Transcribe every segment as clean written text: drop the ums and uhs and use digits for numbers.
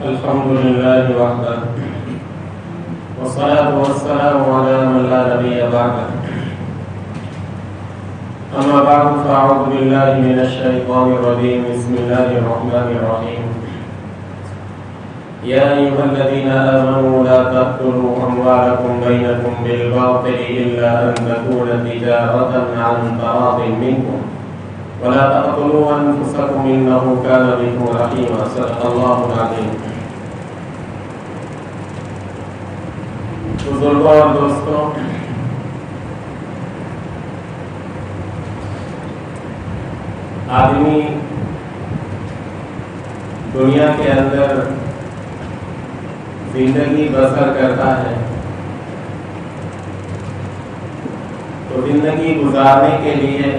الحمد لله وحده والصلاة والسلام على من لا نبي بعده أما بعد فأعوذ بالله من الشيطان الرجيم بسم الله الرحمن الرحيم يا أيها الذين آمنوا لا تأكلوا أموالكم بينكم بالباطل إلا أن تكون تجارة عن تراض منكم ولا تقتلوا أنفسكم إنه كان بكم رحيما صدق الله العظيم. بزرگوں اور دوستوں، آدمی دنیا کے اندر زندگی بسر کرتا ہے تو زندگی گزارنے کے لیے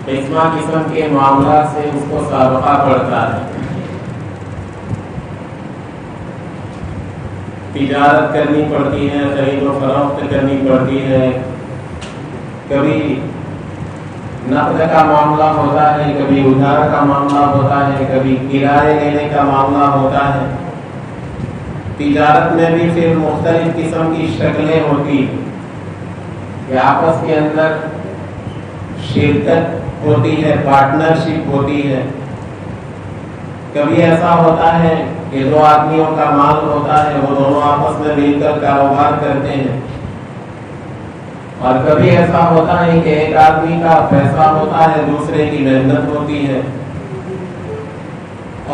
قسم کے معاملات سے اس کو سابقہ پڑتا ہے. تجارت کرنی پڑتی ہے، خرید و فروخت کرنی پڑتی ہے، کبھی نقد کا معاملہ ہوتا ہے، کبھی ادھار کا معاملہ ہوتا ہے، کبھی کرائے لینے کا معاملہ ہوتا ہے. تجارت میں بھی پھر مختلف قسم کی شکلیں ہوتی کہ آپس کے اندر شرکت ہوتی ہے، پارٹنرشپ ہوتی ہے. کبھی ایسا ہوتا ہے کہ دو آدمیوں کا مال ہوتا ہے، وہ دونوں آپس میں مل کر کاروبار کرتے ہیں. اور کبھی ایسا ہوتا ہے کہ ایک آدمی کا پیسہ ہوتا ہے، دوسرے کی محنت ہوتی ہے.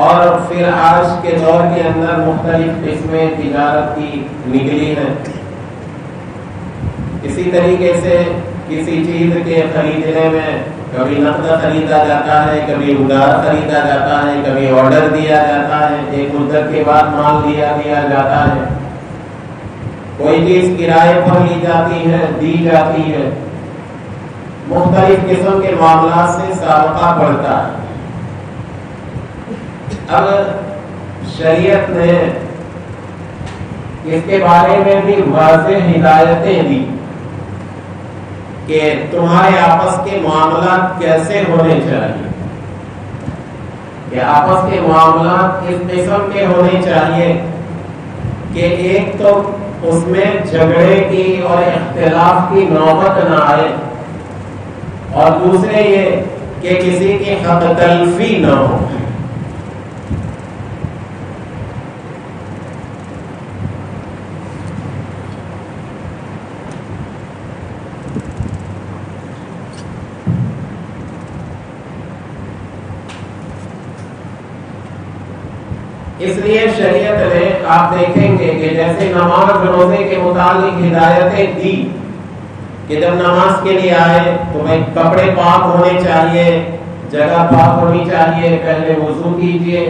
اور پھر آج کے دور کے اندر مختلف قسمیں تجارت کی نکلی ہیں. اسی طریقے سے کسی چیز کے خریدنے میں کبھی نقد خریدا جاتا ہے، کبھی ادھار خریدا جاتا ہے، کبھی آرڈر دیا جاتا ہے، ایک مدت کے بعد مال دیا جاتا ہے. کوئی چیز کرائے پر لی جاتی ہے، دی جاتی ہے. مختلف قسم کے معاملات سے سابقہ پڑتا ہے. اب شریعت نے اس کے بارے میں بھی واضح ہدایتیں دی کہ تمہارے آپس کے معاملات کیسے ہونے چاہیے، کہ آپس کے معاملات اس قسم کے ہونے چاہیے کہ ایک تو اس میں جھگڑے کی اور اختلاف کی نوبت نہ آئے، اور دوسرے یہ کہ کسی کی حق تلفی نہ ہو. اس لیے شریعت نے آپ دیکھیں گے کہ جیسے نماز روزے کے متعلق ہدایتیں دی کہ جب نماز کے لیے آئے تو بھائی کپڑے پاک ہونے چاہیے، جگہ پاک ہونی چاہیے، پہلے وضو کیجئے،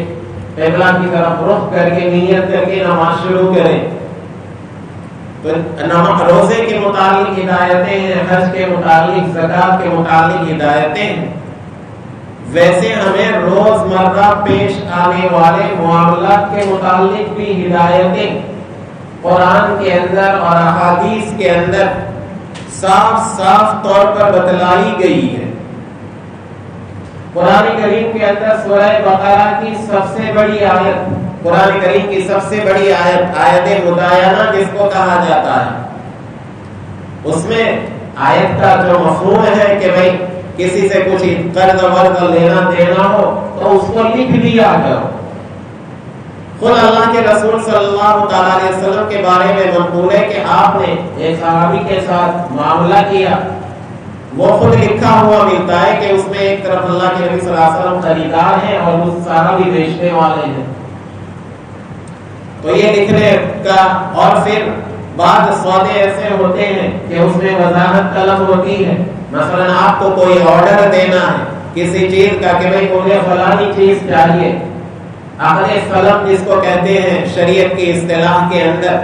قبلہ کی طرف رخ کر کے نیت کر کے نماز شروع کریں. تو روزے کے متعلق ہدایتیں ہیں، حج کے متعلق، زکوٰۃ کے متعلق ہدایتیں ہیں. ویسے ہمیں روزمرہ پیش آنے والے معاملات کے متعلق بھی ہدایتیں قرآن کے اندر اور احادیث کے اندر صاف طور پر بتلائی گئی ہے. قرآن کریم کے اندر سورہ بقرہ کی سب سے بڑی آیت، قرآن کریم کی سب سے بڑی آیت، آیت مدایانہ جس کو کہا جاتا ہے، اس میں آیت کا جو مفہوم ہے کہ بھائی کسی سے کچھ قرض ورض لینا دینا ہو تو اس کو لکھ دیا کرو. خود اللہ کے رسول صلی اللہ تعالی علیہ وسلم کے بارے میں منقول ہے کہ آپ نے ایک صحابی کے ساتھ معاملہ کیا، وہ خود لکھا ہوا ملتا ہے کہ اس میں ایک طرف اللہ کے نبی صلی اللہ علیہ وسلم خریدار ہیں اور وہ صحابی بیچنے والے ہیں. تو یہ لکھنے کا، اور پھر بعض سودے ایسے ہوتے ہیں کہ اس میں وضاحت طلب ہوتی ہے. مثلا آپ کو کوئی آرڈر دینا ہے کسی چیز کا کہ بھائی مجھے فلانی چیز چاہیے، عقد سلم جس کو کہتے ہیں شریعت کی اصطلاح کے اندر،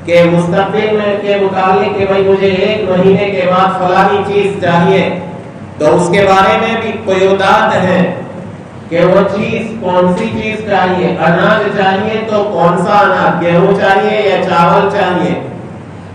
کہ مستقبل میں کے متعلق کہ بھائی مجھے 1 مہینے کے بعد فلانی چیز چاہیے، تو اس کے بارے میں بھی قیودات ہیں کہ وہ چیز کون سی چیز چاہیے. اناج چاہیے تو کون سا اناج، گیہوں چاہیے یا چاول چاہیے،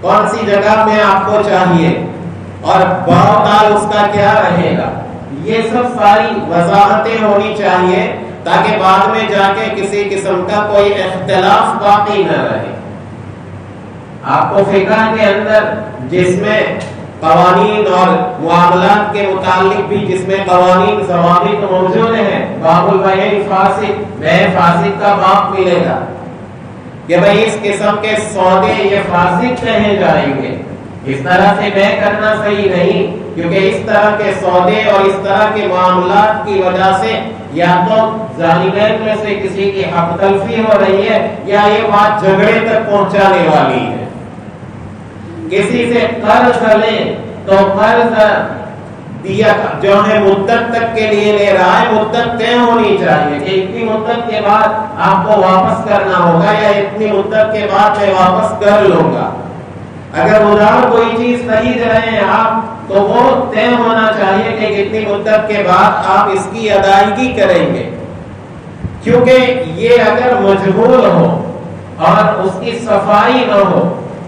کون سی جگہ میں آپ کو چاہیے، اور بھاؤ تال اس کا کیا رہے گا، یہ سب ساری وضاحتیں ہونی چاہیے تاکہ بعد میں جا کے کسی قسم کا کوئی اختلاف باقی نہ رہے۔ آپ کو فقہ کے اندر جس میں قوانین اور معاملات کے متعلق بھی جس میں قوانین ضوابط موجود ہیں، باب البیع الفاسد، بیع فاسد کا باب ملے گا کہ بھئی اس قسم کے سودے یہ فاسد کہے جائیں گے، اس طرح سے بیع کرنا صحیح نہیں، کیونکہ اس طرح کے سودے اور اس طرح کے معاملات کی وجہ سے یا تو ظالمین میں سے کسی کی حق تلفی ہو رہی ہے یا یہ بات جھگڑے تک پہنچانے والی ہے۔ کسی سے قرض لے تو قرض دیا جو ہے مدت تک کے لیے لے رہا ہے، مدت طے ہونی چاہیے کہ اتنی مدت کے بعد آپ کو واپس کرنا ہوگا یا اتنی مدت کے بعد میں واپس کر لوں گا۔ اگر ادھار کوئی چیز خرید رہے ہیں آپ تو وہ طے ہونا چاہیے کہ کتنی مدت کے بعد آپ اس کی ادائیگی کریں گے، کیونکہ یہ اگر مجبور ہو اور اس کی صفائی نہ ہو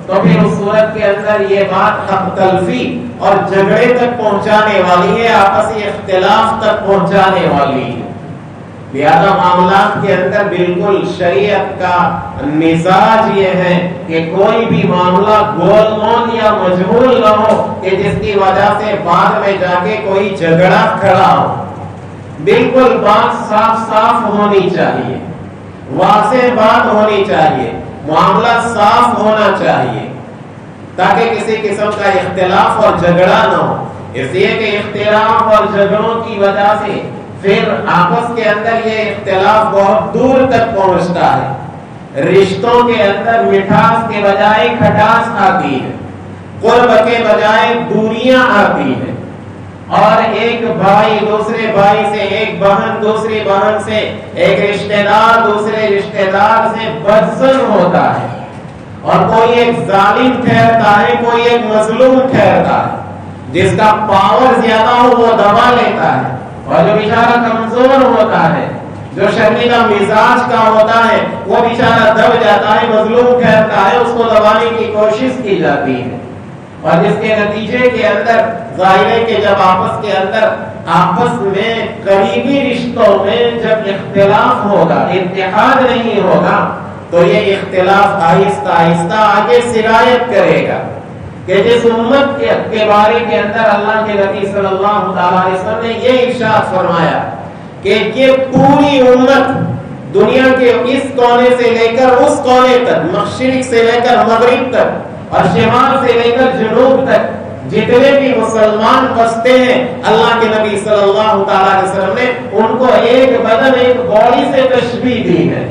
تو پھر اس صورت کے اندر یہ بات حق تلفی اور جھگڑے تک پہنچانے والی ہے، آپسی اختلاف تک پہنچانے والی ہے۔ لہذا معاملات کے اندر بالکل شریعت کا مزاج یہ ہے کہ کوئی بھی معاملہ گول مول یا مجہول نہ ہو کہ جس کی وجہ سے بعد میں جا کے کوئی جھگڑا کھڑا ہو۔ بالکل بات صاف صاف ہونی چاہیے، واضح بات ہونی چاہیے، معاملہ صاف ہونا چاہیے تاکہ کسی قسم کا اختلاف اور جھگڑا نہ ہو۔ اس لیے کہ اختلاف اور جھگڑوں کی وجہ سے پھر آپس کے اندر یہ اختلاف بہت دور تک پہنچتا ہے، رشتوں کے اندر مٹھاس کے بجائے کھٹاس آتی ہے، قرب کے بجائے دوریاں آتی ہیں، اور ایک بھائی دوسرے بھائی سے، ایک بہن دوسری بہن سے، ایک رشتہ دار دوسرے رشتہ دار سے بدزن ہوتا ہے، اور کوئی ایک ظالم ٹھہرتا ہے، کوئی ایک مظلوم ٹھہرتا ہے، جس کا پاور زیادہ ہو وہ دبا لیتا ہے، اور جو بیچارہ کمزور ہوتا ہے، جو شرمیلا مزاج کا ہوتا ہے، وہ بیچارہ دب جاتا ہے، مظلوم ٹھہرتا ہے، اس کو دبانے کی کوشش کی جاتی ہے، اور جس کے نتیجے کے اندر ظاہر ہے کہ جب آپس میں قریبی رشتوں میں جب اختلاف ہوگا، اتحاد نہیں ہوگا، تو یہ اختلاف آہستہ آہستہ آگے سرایت کرے گا کہ جس امت کے بارے کے اندر اللہ کے نبی صلی اللہ علیہ وسلم نے یہ ارشاد فرمایا کہ یہ پوری امت دنیا کے اس کونے سے لے کر اس کونے تک، مشرق سے لے کر مغرب تک اور شمال سے لے کر جنوب تک جتنے بھی مسلمان بستے ہیں، اللہ کے نبی صلی اللہ علیہ وسلم نے ان کو ایک بدن، ایک باڈی سے تشبیہ دی ہے۔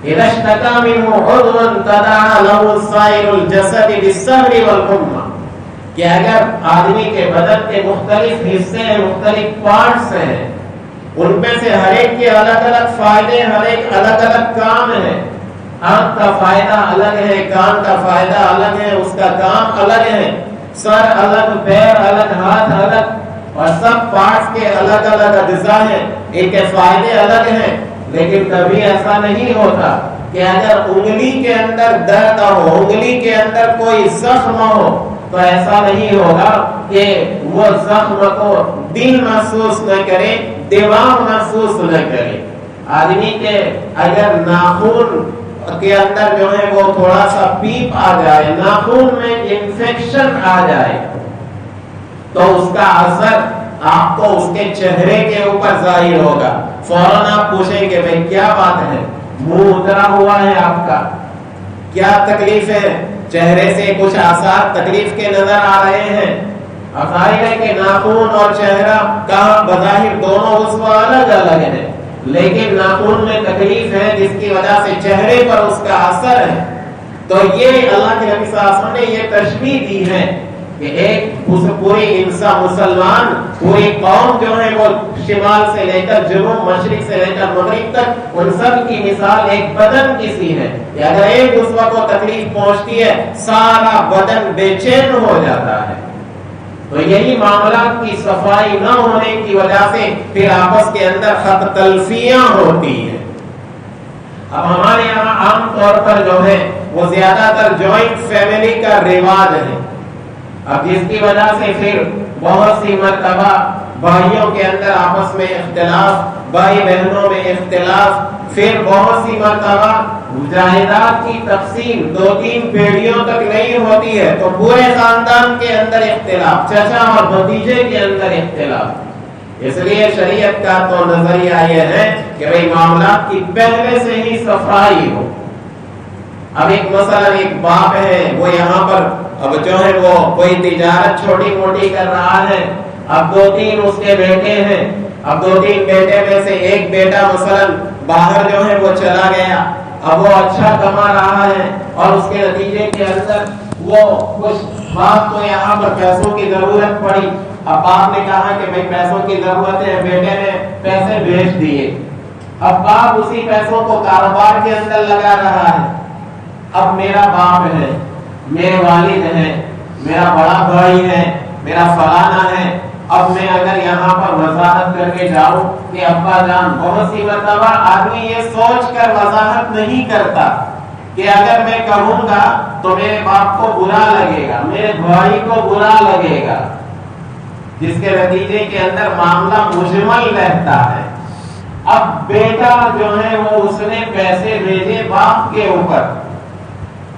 اذا اشتكى منه عضو تداعى له سائر الجسد بالسهر والحمى، کہ اگر آدمی کے بدن کے مختلف حصے ہیں، مختلف پارٹس ہیں، ان میں سے ہر ایک کے الگ الگ فائدے، ہر ایک الگ الگ کام ہے، آنکھ کا فائدہ الگ ہے، کان کا فائدہ الگ ہے، اس کا کام الگ ہے، سر الگ، پیر الگ، ہاتھ الگ، اور سب پارٹس کے الگ الگ اجزاء ہیں، ان کے فائدے الگ ہیں، لیکن کبھی ایسا نہیں ہوتا کہ اگر انگلی کے اندر درد ہو، انگلی کے اندر کوئی زخم ہو، تو ایسا نہیں ہوگا کہ وہ زخم کو دل محسوس نہ کرے، دماغ محسوس نہ کرے۔ آدمی کے اگر ناخن کے اندر جو ہے وہ تھوڑا سا پیپ آ جائے، ناخن میں انفیکشن آ جائے، تو اس کا اثر آپ کو اس کے چہرے کے اوپر ظاہر ہوگا۔ فوراً آپ پوچھیں گے بھئی کیا بات ہے، منہ اترا ہوا ہے آپ کا، کیا تکلیف ہے، چہرے سے کچھ آثار تکلیف کے نظر آ رہے ہیں۔ اب ظاہر ہے کہ ناخن اور چہرہ کا بظاہر دونوں عضو الگ الگ ہیں، لیکن ناخن میں تکلیف ہے جس کی وجہ سے چہرے پر اس کا اثر ہے۔ تو یہ اللہ کے نبی صلی اللہ علیہ وسلم نے یہ تشبیہ دی ہے کہ ایک پوری انسان، مسلمان، پوری قوم جو ہے وہ شمال سے لے کر جنوب، مشرق سے لے کر مغرب تک، ان سب کی مثال ایک بدن کی سی ہے کہ اگر ایک عضو کو تکلیف پہنچتی ہے سارا بدن بے چین ہو جاتا ہے۔ تو یہی معاملات کی صفائی نہ ہونے کی وجہ سے پھر آپس کے اندر خط تلفیاں ہوتی ہیں۔ اب ہمارے یہاں عام طور پر جو ہے وہ زیادہ تر جوائنٹ فیملی کا رواج ہے، اب جس کی وجہ سے پھر بہت سی مرتبہ بھائیوں کے اندر آپس میں اختلاف، بھائی بہنوں میں اختلاف، پھر بہت سی مرتبہ جائیداد کی تقسیم 2-3 پیڑھیوں تک نہیں ہوتی ہے تو پورے خاندان کے اندر اختلاف، چچا اور بھتیجے کے اندر اختلاف۔ اس لیے شریعت کا تو نظریہ یہ ہے کہ بھئی معاملات کی پہلے سے ہی صفائی ہو۔ اب ایک مثلا ایک باپ ہے، وہ یہاں پر اب جو ہے وہ کوئی تجارت چھوٹی موٹی کر رہا ہے، اب 2-3 اس کے بیٹے ہیں، اب 2-3 بیٹے میں سے ایک بیٹا مثلا باہر جو ہے وہ چلا گیا، اب وہ اچھا کما رہا ہے اور اس کے نتیجے کے اندر وہ کچھ باپ کو یہاں پر پیسوں کی ضرورت پڑی، اب باپ نے کہا کہ بھئی پیسوں کی ضرورت ہے، بیٹے نے پیسے بھیج دیے، اب باپ اسی پیسوں کو کاروبار کے اندر لگا رہا ہے۔ اب میرا باپ ہے، میرے والد ہیں، میرا بڑا بھائی ہے، میرا فلانا ہے، اب میں اگر یہاں پر وضاحت کر کے جاؤں کہ ابا جان، بہت سی مرتبہ آدمی یہ سوچ کر وضاحت نہیں کرتا کہ اگر میں کہوں گا تو میرے باپ کو برا لگے گا، میرے بھائی کو برا لگے گا، جس کے نتیجے کے اندر معاملہ مجمل رہتا ہے۔ اب بیٹا جو ہے وہ اس نے پیسے بھیجے باپ کے اوپر،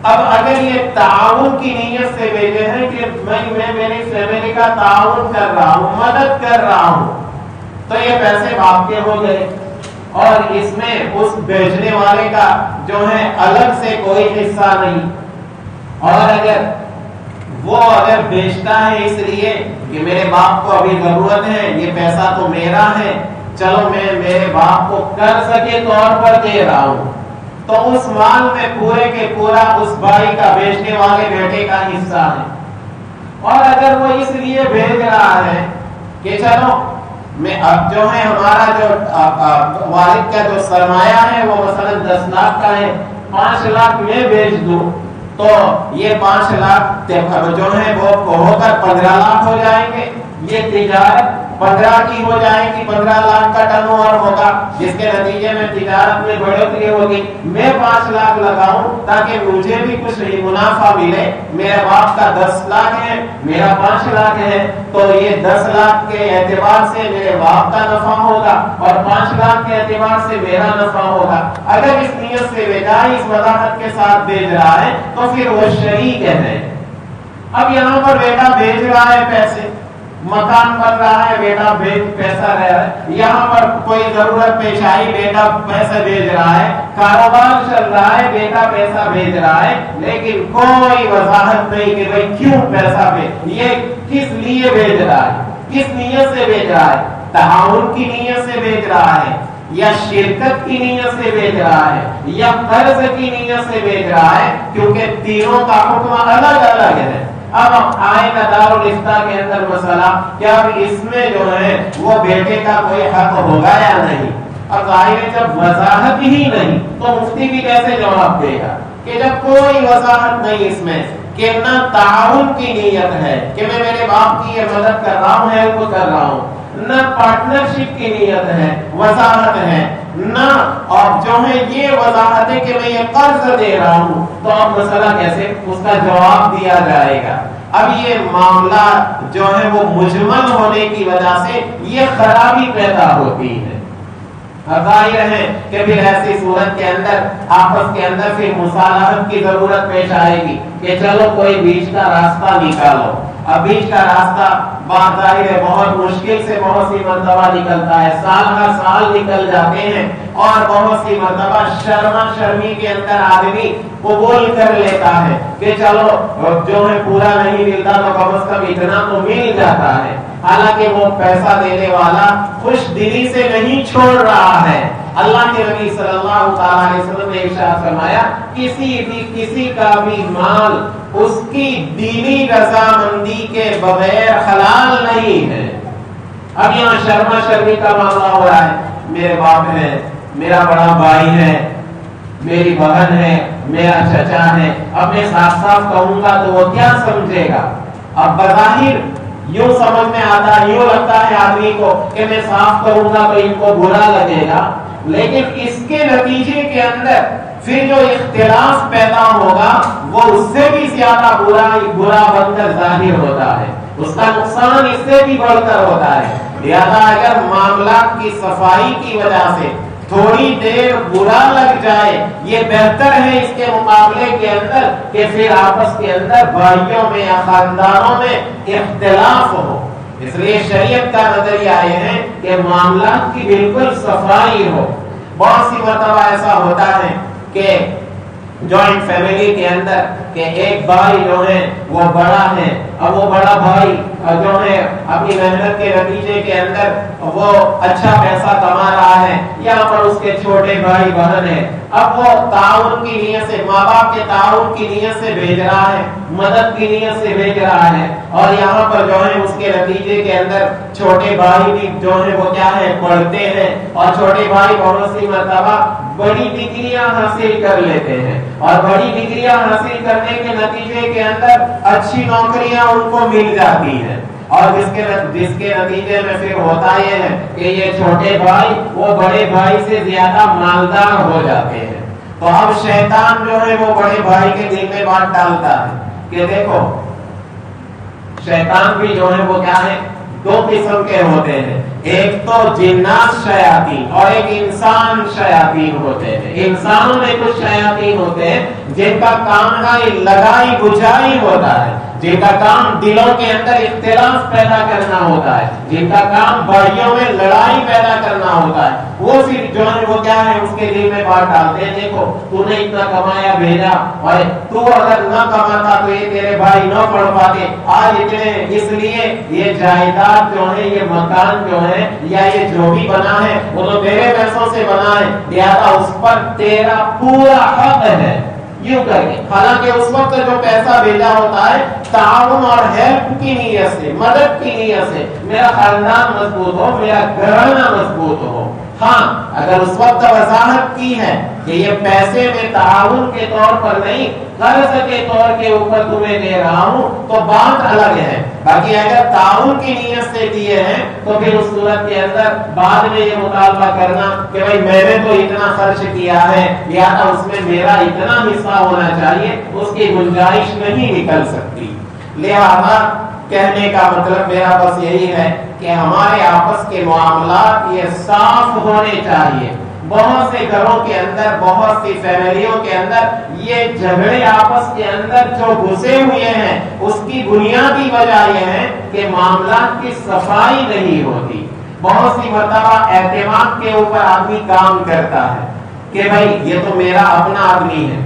اب اگر یہ تعاون کی نیت سے بھیجے ہیں کہ میں میری فیملی کا تعاون کر رہا ہوں، مدد کر رہا ہوں، تو یہ پیسے باپ کے ہو گئے اور اس میں اس بھیجنے والے کا جو ہے الگ سے کوئی حصہ نہیں۔ اور اگر وہ بیچتا ہے اس لیے کہ میرے باپ کو ابھی ضرورت ہے، یہ پیسہ تو میرا ہے، چلو میں میرے باپ کو قرض کے طور پر دے رہا ہوں، تو اس مال میں پورے کے پورا اس بھائی کا، بیچنے والے بیٹے کا حصہ ہے۔ اور اگر وہ اس لیے بھیج رہا ہے کہ چلو میں اب جو ہے ہمارا جو والد کا جو سرمایہ ہے وہ مثلا 10 لاکھ کا ہے، 5 لاکھ میں بیچ دوں تو یہ 5 لاکھ جو ہے وہ ہو کر 15 لاکھ ہو جائیں گے، یہ تجارت 15 کی ہو جائے گی، 15 لاکھ کا ٹرن اوور ہوگا، جس کے نتیجے میں تجارت میں بڑھوتری ہوگی، میں 5 لاکھ لگاؤں تاکہ مجھے بھی کچھ منافع ملے، میرے باپ کا 10 لاکھ ہے، میرا 5 لاکھ ہے، تو یہ 10 لاکھ کے اعتبار سے میرے باپ کا نفع ہوگا اور 5 لاکھ کے اعتبار سے میرا نفع ہوگا۔ اگر اس نیت سے بجائے اس وضاحت کے ساتھ بھیج رہا ہے تو پھر وہ شریک ہے۔ اب یہاں پر بیٹا بھیج رہا ہے پیسے، مکان بن رہا ہے، بیٹا پیسہ رہ رہا ہے، یہاں پر کوئی ضرورت پیش آئی، بیٹا پیسہ بھیج رہا ہے، کاروبار چل رہا ہے، بیٹا پیسہ بھیج رہا ہے، لیکن کوئی وضاحت نہیں کہ بھئی کیوں پیسہ بھیج، یہ کس لیے بھیج رہا ہے، کس نیت سے بھیج رہا ہے، تعاون کی نیت سے بھیج رہا ہے یا شرکت کی نیت سے بھیج رہا ہے یا قرض کی نیت سے بھیج رہا ہے، کیونکہ تینوں کا حکم الگ الگ ہے۔ اب آئے گا دارالفتاء کے اندر مسئلہ کیا اس میں جو ہے وہ بیٹے کا کوئی حق ہوگا یا نہیں؟ اب ظاہر ہے جب وضاحت ہی نہیں تو مفتی بھی کیسے جواب دے گا کہ جب کوئی وضاحت نہیں اس میں کہ نہ تعاون کی نیت ہے کہ میں میرے باپ کی یہ مدد کر رہا ہوں، ہیلپ کر رہا ہوں، نہ پارٹنرشپ کی نیت ہے، وضاحت ہے، نہ اور جو ہے یہ وضاحت ہے کہ میں یہ قرض دے رہا ہوں، تو اب مسئلہ کیسے اس کا جواب دیا جائے گا؟ اب یہ معاملہ جو ہے وہ مجمل ہونے کی وجہ سے یہ خرابی پیدا ہوتی ہے۔ ظاہر ہے کہ پھر ایسی صورت کے اندر آپس کے اندر پھر مصالحت کی ضرورت پیش آئے گی کہ چلو کوئی بیچ کا راستہ نکالو۔ اب بیچ کا راستہ بات ظاہر ہے بہت مشکل سے بہت سی مرتبہ نکلتا ہے، سال ہر سال نکل جاتے ہیں اور بہت سی مرتبہ شرما شرمی کے اندر آدمی قبول کر لیتا ہے کہ چلو جو ہے پورا نہیں ملتا تو کم از کم اتنا تو مل جاتا ہے، حالانکہ وہ پیسہ دینے والا خوش دلی سے نہیں چھوڑ رہا ہے۔ اللہ کے نبی صلی اللہ تعالی علیہ وسلم نے ارشاد فرمایا کسی کا بھی مال اس کی دینی رضامندی کے بغیر حلال نہیں ہے۔ اب یہاں شرما شرمی کا معاملہ ہو رہا ہے، میرے باپ ہے، میرا بڑا بھائی ہے، میری بہن ہے، میرا چچا ہے، اب میں صاف صاف کہوں گا تو وہ کیا سمجھے گا؟ اب بظاہر یوں سمجھ میں آتا ہے، یوں لگتا ہے آدمی کو کہ میں صاف کروں گا تو ان کو برا لگے گا، لیکن اس کے نتیجے کے اندر پھر جو اختلاف پیدا ہوگا وہ اس سے بھی زیادہ برا بن کر ظاہر ہوتا ہے، اس کا نقصان اس سے بھی بڑھ کر ہوتا ہے۔ لہذا اگر معاملات کی صفائی کی وجہ سے تھوڑی دیر برا لگ جائے، یہ بہتر ہے اس کے مقابلے کے اندر کہ پھر آپس کے اندر بھائیوں میں یا خاندانوں میں اختلاف ہو۔ اس لیے شریعت کا نظریہ یہ ہے کہ معاملات کی بالکل صفائی ہو۔ بہت سی مرتبہ ایسا ہوتا ہے کہ جوائنٹ فیملی کے اندر کہ ایک بھائی جو ہے وہ بڑا ہے، اب وہ بڑا بھائی جو ہے اپنی محنت کے نتیجے کے اندر وہ اچھا پیسہ کما رہا ہے، یہاں پر اس کے چھوٹے بھائی بہن ہیں، اب وہ تعاون کی نیت سے، ماں باپ کے تعاون کی نیت سے بھیج رہا ہے، مدد کی نیت سے بھیج رہا ہے، اور یہاں پر جو ہے اس کے نتیجے کے اندر چھوٹے بھائی بھی جو ہے وہ کیا ہے پڑھتے ہیں، اور چھوٹے بھائی بہت سی مرتبہ بڑی ڈگریاں حاصل کر لیتے ہیں، اور بڑی ڈگریاں حاصل کرنے کے نتیجے کے اندر اچھی نوکریاں ان کو مل جاتی ہیں، اور جس کے نتیجے میں پھر ہوتا یہ ہے کہ یہ چھوٹے بھائی وہ بڑے بھائی سے زیادہ مالدار ہو جاتے ہیں۔ تو اب شیطان جو ہے وہ بڑے بھائی کے دل میں بات ڈالتا ہے کہ دیکھو شیطان بھی جو ہے وہ کیا ہے دو قسم کے ہوتے ہیں، ایک تو جنات شیاطین اور ایک انسان شیاطین ہوتے ہیں۔ انسانوں میں کچھ شیاطین ہوتے ہیں جن کا کام لگائی بجھائی ہوتا ہے، جن کا کام دلوں کے اندر اختلاف پیدا کرنا ہوتا ہے، جن کا کام بھائیوں میں لڑائی پیدا کرنا ہوتا ہے، وہ پھر جو ہے وہ کیا ہے اس کے دل میں بات ڈالتے ہیں، دیکھو تو نے اتنا کمایا بھیجا، اور تو اگر نہ کماتا تو یہ تیرے بھائی نہ پڑھ پاتے آج اتنے، اس لیے یہ جائیداد جو ہے یہ مکان جو ہے یا یہ جو بھی بنا ہے وہ تو تیرے پیسوں سے بنا ہے، لہذا اس پر تیرا پورا حق ہے، یوں کر کے۔ حالانکہ اس وقت جو پیسہ بھیجا ہوتا ہے تعاون اور ہیلپ کی نیت سے، مدد کی نیت سے، میرا خاندان مضبوط ہو، میرا گھرانہ مضبوط ہو۔ ہاں اگر اس وقت وضاحت کی ہے کہ یہ پیسے میں تعاون کے طور پر نہیں قرض کے طور کے اوپر تمہیں دے رہا ہوں تو بات الگ ہے، باقی اگر تعاون کی نیت سے دیے ہیں تو پھر اس صورت کے اندر بعد میں یہ مطالبہ کرنا کہ بھائی میں نے تو اتنا خرچ کیا ہے لہذا اس میں میرا اتنا حصہ ہونا چاہیے، اس کی گنجائش نہیں نکل سکتی۔ لہذا کہنے کا مطلب میرا بس یہی ہے کہ ہمارے آپس کے معاملات یہ صاف ہونے چاہیے۔ بہت سے گھروں کے اندر، بہت سی فیملیوں کے اندر یہ جھگڑے آپس کے اندر جو گھسے ہوئے ہیں اس کی بنیادی وجہ یہ ہے کہ معاملات کی صفائی نہیں ہوتی۔ بہت سی مرتبہ اعتماد کے اوپر آدمی کام کرتا ہے کہ بھائی یہ تو میرا اپنا آدمی ہے،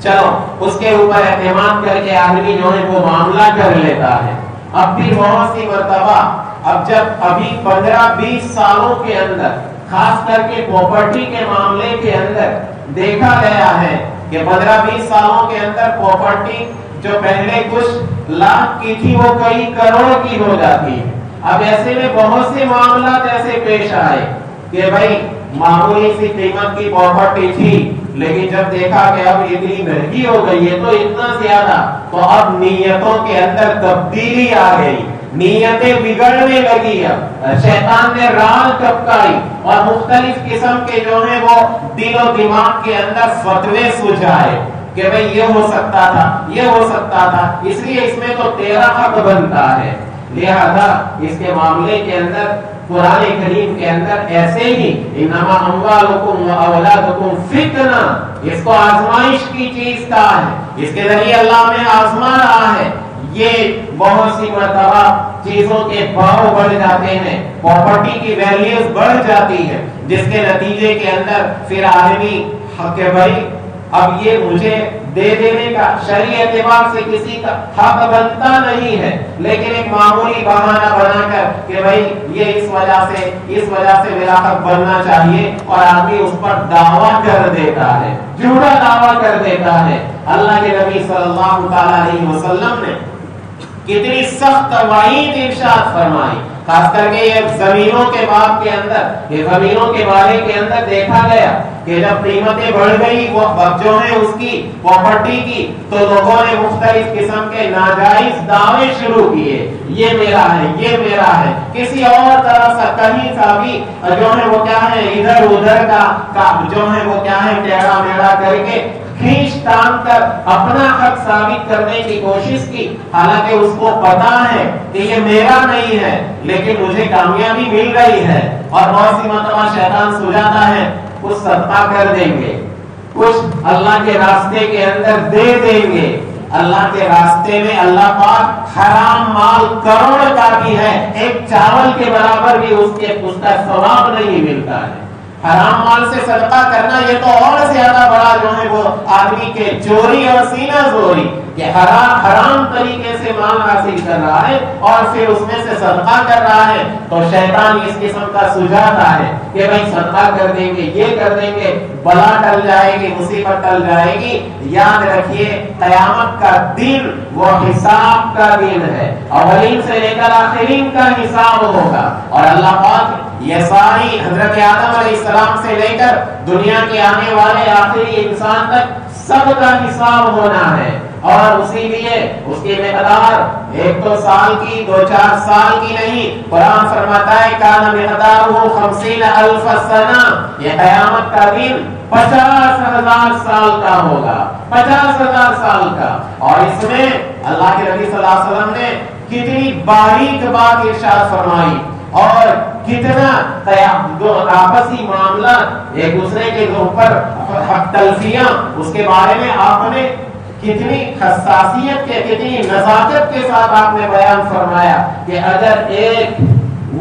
چلو اس کے اوپر اعتماد کر کے آدمی جو ہے وہ معاملہ کر لیتا ہے۔ اب بھی بہت سی مرتبہ اب جب ابھی 15-20 سالوں کے اندر خاص کر کے پراپرٹی کے معاملے کے اندر دیکھا گیا ہے کہ 15-20 سالوں کے اندر پراپرٹی جو پہلے کچھ لاکھ کی تھی وہ کئی کروڑ کی ہو جاتی ہے۔ اب ایسے میں بہت سے معاملات ایسے پیش آئے کہ بھائی معمولی سی قیمت کی پراپرٹی تھی لیکن جب دیکھا کہ اب اتنی مہنگی ہو گئی ہے تو اتنا زیادہ، تو اب نیتوں کے اندر تبدیلی آ گئی، نیتیں بگڑنے لگی، اب شیطان نے رال ٹپکائی اور مختلف قسم کے جو ہیں وہ دل و دماغ کے اندر فتوے سجھائے کہ بھئی یہ ہو سکتا تھا، یہ ہو سکتا تھا، اس لیے اس میں تو تیرا حق بنتا ہے۔ لہذا اس کے معاملے کے اندر قرآن کریم کے اندر ایسے ہی انما اموالکم و اولادکم فتنہ، اس کو آزمائش کی چیز کہا ہے، اس کے ذریعے اللہ میں آزما رہا ہے۔ یہ بہت سی مرتبہ چیزوں کے بھاؤ بڑھ جاتے ہیں، پراپرٹی کی ویلیوز بڑھ جاتی ہے، جس کے نتیجے کے اندر پھر آدمی حق بھائی اب یہ مجھے دے دینے کا شرعی اعتبار سے کسی کا حق بنتا نہیں ہے، لیکن ایک معمولی بہانہ بنا کر کہ بھائی یہ اس وجہ سے میرا حق بننا چاہیے، اور آدمی اس پر دعویٰ کر دیتا ہے، جھوٹا دعویٰ کر دیتا ہے۔ اللہ کے نبی صلی اللہ تعالی علیہ وسلم نے کتنی سخت وعید ارشاد فرمائی، خاص کر کے یہ زمینوں کے باب کے اندر، یہ زمینوں کے بارے کے اندر دیکھا گیا کہ جب قیمتیں بڑھ گئی وہ جو ہے اس کی پراپرٹی کی، تو لوگوں نے مختلف قسم کے ناجائز دعوے شروع کیے، یہ میرا ہے، یہ میرا ہے، کسی اور طرح سے کہیں کا بھی جو ہے وہ کیا ہے ادھر ادھر کا جو ہے وہ کیا ہے ٹیڑھا میڑھا کر کے کھینچ تان کر اپنا حق ثابت کرنے کی کوشش کی، حالانکہ اس کو پتا ہے کہ یہ میرا نہیں ہے لیکن مجھے کامیابی مل رہی ہے۔ اور بہت سی مرتبہ شیطان سجاتا ہے کچھ صدقہ کر دیں گے، کچھ اللہ کے راستے کے اندر دے دیں گے۔ اللہ کے راستے میں اللہ پاک حرام مال کروڑ کا بھی ہے، ایک چاول کے برابر بھی اس کا ثواب نہیں ملتا ہے۔ حرام مال سے صدقہ کرنا یہ تو اور زیادہ بڑا جو ہے وہ آدمی کے چوری اور سینہ زوری، کہ حرام طریقے سے مال حاصل کر رہا ہے اور پھر اس میں سے صدقہ کر رہا ہے۔ تو شیطان اس قسم کا سجاتا ہے کہ بھائی صدقہ کر دیں گے، یہ کر دیں گے، بلا ٹل جائے گی، مصیبت ٹل جائے گی۔ یاد رکھیے قیامت کا دن وہ حساب کا دن ہے، اولین سے لے کر آخرین کا حساب ہوگا، اور اللہ پاک یہ ساری حضرت آدم علیہ السلام سے لے کر دنیا کے آنے والے آخری انسان تک سب کا حساب ہونا ہے۔ اور اسی لیے اس کی مقدار ایک تو سال کی، دو چار سال کی نہیں، قرآن فرماتا ہے کان مقدارہ 50,000 سنہ، یہ قیامت کا دن 50,000 سال کا ہوگا، 50,000 سال کا۔ اور اس میں اللہ کے نبی صلی اللہ علیہ وسلم نے کتنی باریک بات ارشاد فرمائی، اور کتنا آپسی معاملات ایک دوسرے کے اوپر حق تلفیاں، اس کے بارے میں آپ نے کتنی حساسیت کے، کتنی نزاکت کے ساتھ آپ نے بیان فرمایا کہ اگر ایک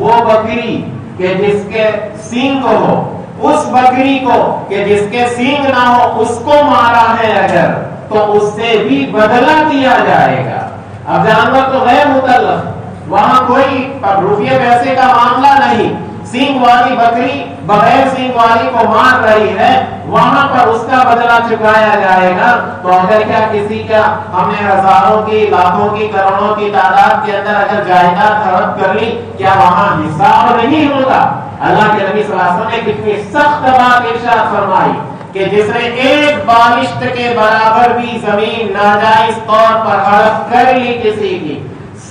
وہ بکری کہ جس کے سینگ ہو، اس بکری کو کہ جس کے سینگ نہ ہو، اس کو مارا ہے اگر، تو اس سے بھی بدلہ دیا جائے گا۔ اب جانور تو غیر متعلق، وہاں کوئی روپیے پیسے کا معاملہ نہیں، سینگ والی بکری بغیر سینگ والی کو مار رہی ہے، وہاں پر اس کا بدلہ چکایا جائے گا۔ تو اگر کیا کسی کا ہم نے ہزاروں کی، لاکھوں کی، کروڑوں کی تعداد کے اندر اگر جائیداد ہڑپ کر لی، کیا وہاں حساب نہیں ہوگا؟ اللہ کے نبی صلی اللہ علیہ وسلم نے کتنی سخت بات ارشاد فرمائی کہ جس نے ایک بالشت کے برابر بھی زمین ناجائز طور پر ہڑپ کر لی کسی کی،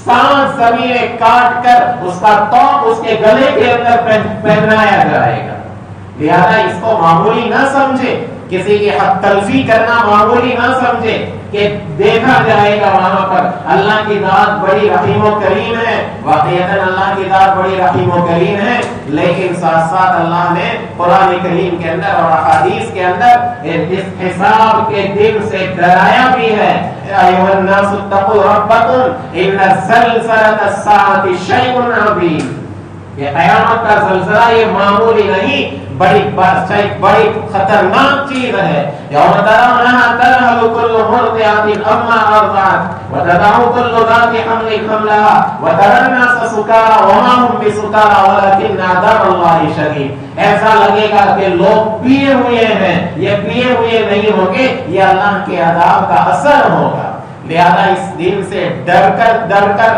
7 زمینیں کاٹ کر اس کا توق اس کے گلے کے اندر پہنایا جائے گا۔ لہذا اس کو معمولی نہ سمجھے، کسی کی حق تلفی کرنا معمولی نہ سمجھے، کہ دیکھا جائے گا وہاں پر۔ اللہ کی ذات بڑی رحیم و کریم ہے، واقعتاً اللہ کی ذات بڑی رحیم و کریم ہے، لیکن ساتھ ساتھ اللہ نے قرآن کریم کے اندر اور احادیث کے اندر اس حساب کے دن سے ڈرایا بھی ہے۔ ایھا الناس اتقوا ربکم ان زلزلۃ الساعۃ شیء عظیم، یہ قیامت کا زلزلہ یہ معمولی نہیں، بڑی خطرناک چیز ہے۔ یوم ترونھا تذہل کل مرضعۃ عما ارضعت وتضع کل ذات حمل حملها وترى الناس سکارى وما هم بسکارى ولکن عذاب اللہ شدید۔ ایسا لگے گا کہ لوگ پیے ہوئے ہیں، یہ پیے ہوئے نہیں ہوں گے، یہ اللہ کے عذاب کا اثر ہوگا۔ لہذا اس دن سے ڈر کر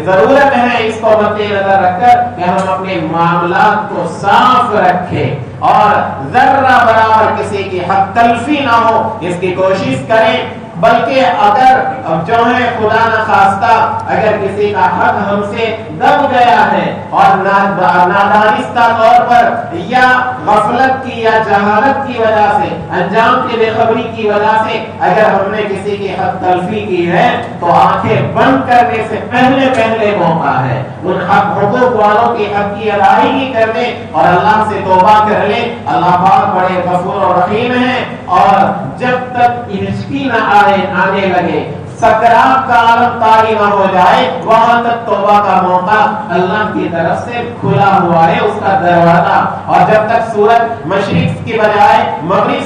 ضرورت ہے اس کو مد نظر رکھ کر کہ ہم اپنے معاملات کو صاف رکھیں اور ذرہ برابر کسی کی حق تلفی نہ ہو، اس کی کوشش کریں۔ بلکہ اگر جو ہے خدا نخواستہ اگر کسی کا حق ہم سے دب گیا ہے اور نادانستہ طور پر یا غفلت کی یا جہالت کی وجہ سے، انجام کی بے خبری کی وجہ سے اگر ہم نے کسی کی حق تلفی کی ہے، تو آنکھیں بند کرنے سے پہلے موقع ہے ان حقوق والوں کی حق کی ادائیگی کرنے اور اللہ سے توبہ کر لیں۔ اللہ پاک بڑے غفور و رحیم ہیں، اور جب تک ہچکی نہ آنے لگے، سکرات کا عالم طاری نہ ہو جائے، وہاں تک توبہ کا موقع اللہ کی طرف سے کھلا ہوا ہے، اس کا دروازہ۔ اور جب تک سورج مشرق کی بجائے مغرب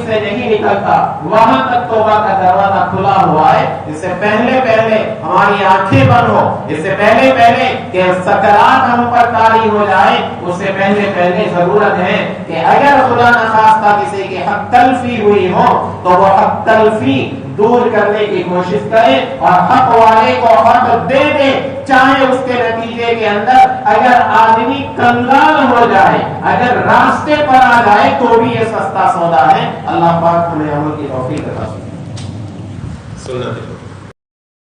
سے نہیں نکلتا، وہاں تک توبہ کا دروازہ کھلا ہوا ہے۔ اس سے پہلے ہماری آنکھیں بند ہو، اس سے پہلے کہ سکرات ہم پر طاری ہو جائے، اس سے پہلے ضرورت ہے کہ اگر خدا نخواستہ کسی کی حق تلفی ہوئی ہو تو وہ حق تلفی دور کرنے کی کوشش کریں اور حق والے کو حق دے دیں، چاہے اس کے نتیجے کے اندر اگر آدمی کنگال ہو جائے، اگر راستے پر آ جائے تو بھی یہ سستا سودا ہے۔ اللہ پاک ہمیں عمل کی توفیق عطا فرمائے۔ سنت